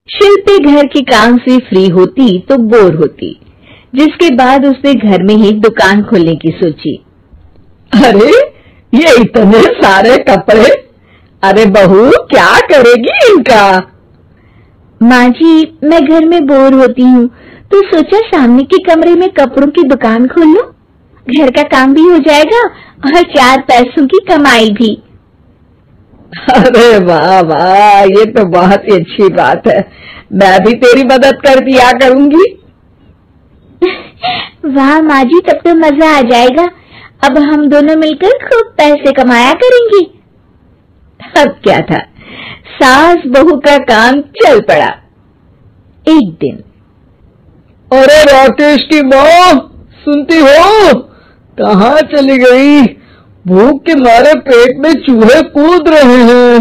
शिल्पी घर के काम से फ्री होती तो बोर होती, जिसके बाद उसने घर में ही दुकान खोलने की सोची। अरे ये इतने सारे कपड़े, अरे बहू क्या करेगी इनका? माँ जी, मैं घर में बोर होती हूँ तो सोचा सामने के कमरे में कपड़ों की दुकान खोल लूं। घर का काम भी हो जाएगा और 4 पैसों की कमाई भी। अरे वाह वाह, ये तो बहुत ही अच्छी बात है। मैं भी तेरी मदद कर दिया करूंगी। वाह माँ जी, तब तो मजा आ जाएगा। अब हम दोनों मिलकर खूब पैसे कमाया करेंगे। अब क्या था, सास बहू का काम चल पड़ा। एक दिन, अरे राकेश की माँ, सुनती हो? कहाँ चली गई? भूख के मारे पेट में चूहे कूद रहे हैं।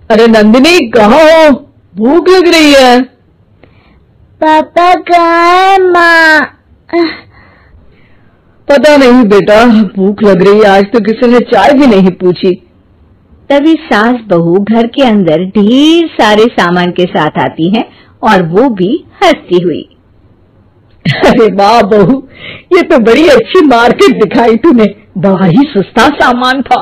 अरे नंदिनी, कहाँ हो? भूख लग रही है। पापा कहाँ है माँ? पता नहीं बेटा, भूख लग रही है। आज तो किसी ने चाय भी नहीं पूछी। तभी सास बहू घर के अंदर ढेर सारे सामान के साथ आती हैं और वो भी हंसती हुई। अरे वाह बहू, ये तो बड़ी अच्छी मार्केट दिखाई तूने। बड़ा ही सस्ता सामान था।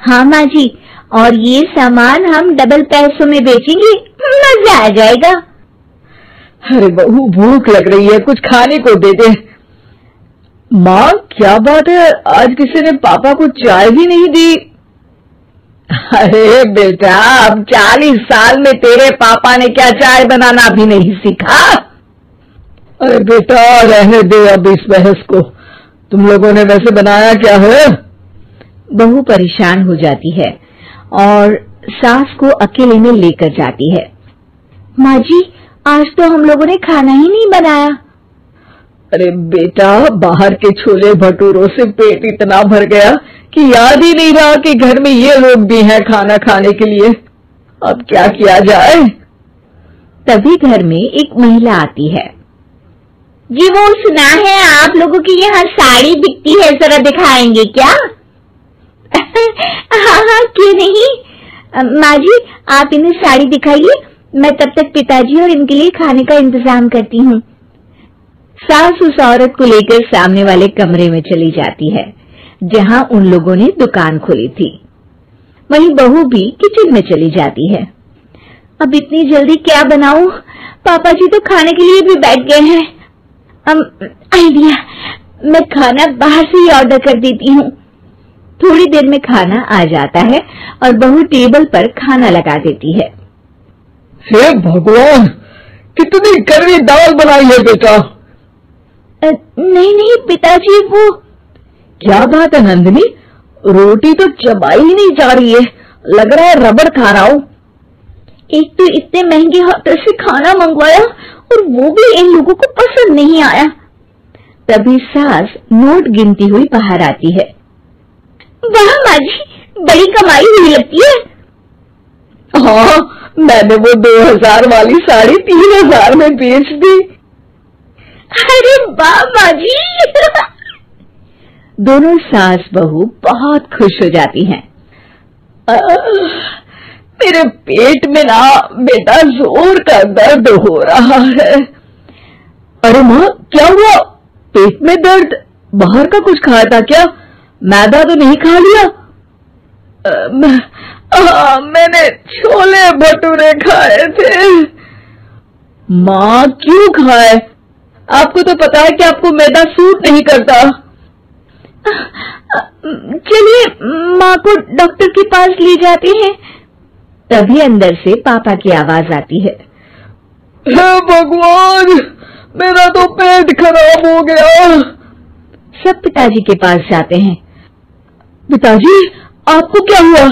हाँ माँ जी, और ये सामान हम डबल पैसों में बेचेंगे, मजा आ जाएगा। अरे बहू, भूख लग रही है, कुछ खाने को दे दे। माँ क्या बात है, आज किसी ने पापा को चाय भी नहीं दी। अरे बेटा, अब 40 साल में तेरे पापा ने क्या चाय बनाना भी नहीं सीखा? अरे बेटा रहने दे अब इस बहस को। तुम लोगों ने वैसे बनाया क्या है? बहू परेशान हो जाती है और सास को अकेले में लेकर जाती है। माँ जी, आज तो हम लोगों ने खाना ही नहीं बनाया। अरे बेटा, बाहर के छोले भटूरों से पेट इतना भर गया कि याद ही नहीं रहा कि घर में ये लोग भी हैं खाना खाने के लिए। अब क्या किया जाए? तभी घर में एक महिला आती है। जी, वो सुना है आप लोगों की यहाँ साड़ी बिकती है, जरा दिखाएंगे क्या? हाँ हाँ, क्यों नहीं। माँ जी, आप इन्हें साड़ी दिखाइए, मैं तब तक पिताजी और इनके लिए खाने का इंतजाम करती हूँ। सास उस औरत को लेकर सामने वाले कमरे में चली जाती है जहाँ उन लोगों ने दुकान खोली थी। वहीं बहू भी किचन में चली जाती है। अब इतनी जल्दी क्या बनाऊं? पापा जी तो खाने के लिए भी बैठ गए हैं। आइडिया, मैं खाना बाहर से ही ऑर्डर कर देती हूँ। थोड़ी देर में खाना आ जाता है और बहू टेबल पर खाना लगा देती है। हे भगवान, कितनी कड़वी दाल बनाई है बेटा। नहीं नहीं पिताजी, वो क्या बात है नंदिनी, रोटी तो चबाई ही नहीं जा रही है, लग रहा है रबड़ खा रहा हूँ। एक तो इतने महंगे होटल से खाना मंगवाया और वो भी इन लोगों को पसंद नहीं आया। तभी सास नोट गिनती हुई बाहर आती है। वाह माँ जी, बड़ी कमाई हुई लगती है। हाँ, मैंने वो 2000 वाली साड़ी 3000 में बेच दी। अरे वाह माँ जी। दोनों सास बहू बहुत खुश हो जाती हैं। मेरे पेट में ना बेटा जोर का दर्द हो रहा है। अरे माँ, क्या हुआ? पेट में दर्द? बाहर का कुछ खाया था क्या? मैदा तो नहीं खा लिया? मैंने छोले भटूरे खाए थे। माँ क्यों खाए? आपको तो पता है कि आपको मैदा सूट नहीं करता। चलिए माँ को डॉक्टर के पास ले जाते हैं। तभी अंदर से पापा की आवाज आती है। हे भगवान, मेरा तो पेट खराब हो गया। सब पिताजी के पास जाते हैं। पिताजी, आपको क्या हुआ?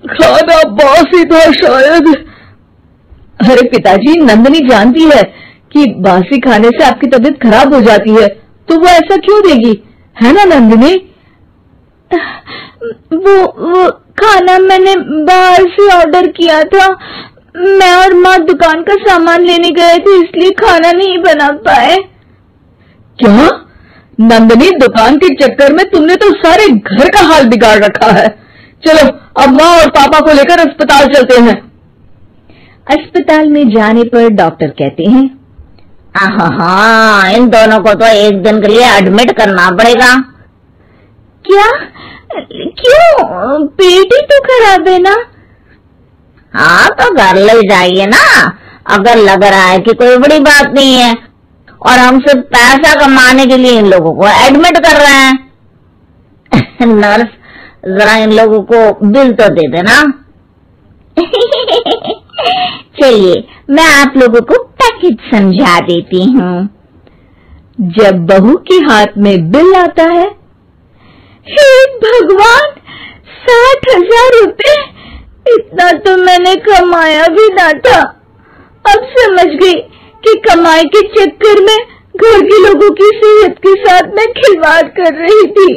खाना बासी था शायद। अरे पिताजी, नंदिनी जानती है कि बासी खाने से आपकी तबीयत खराब हो जाती है, तो वो ऐसा क्यों देगी, है ना नंदिनी? वो खाना मैंने बाहर से ऑर्डर किया था। मैं और माँ दुकान का सामान लेने गए थे, इसलिए खाना नहीं बना पाए। क्या नंदिनी, दुकान के चक्कर में तुमने तो सारे घर का हाल बिगाड़ रखा है। चलो अब माँ और पापा को लेकर अस्पताल चलते हैं। अस्पताल में जाने पर डॉक्टर कहते हैं, हाँ, इन दोनों को तो एक दिन के लिए एडमिट करना पड़ेगा। क्या? क्यों? पेट ही तो खराब है ना। हाँ, तो घर ले जाइए ना, अगर लग रहा है कि कोई बड़ी बात नहीं है और हम सिर्फ पैसा कमाने के लिए इन लोगों को एडमिट कर रहे हैं। नर्स, जरा इन लोगों को बिल तो दे देना। चलिए, मैं आप लोगों को पैकेज समझा देती हूँ। जब बहू के हाथ में बिल आता है, हे भगवान, 60,000 रुपए! इतना तो मैंने कमाया भी ना था। अब समझ गई कि कमाई के चक्कर में घर के लोगों की सेहत के साथ मैं खिलवाड़ कर रही थी।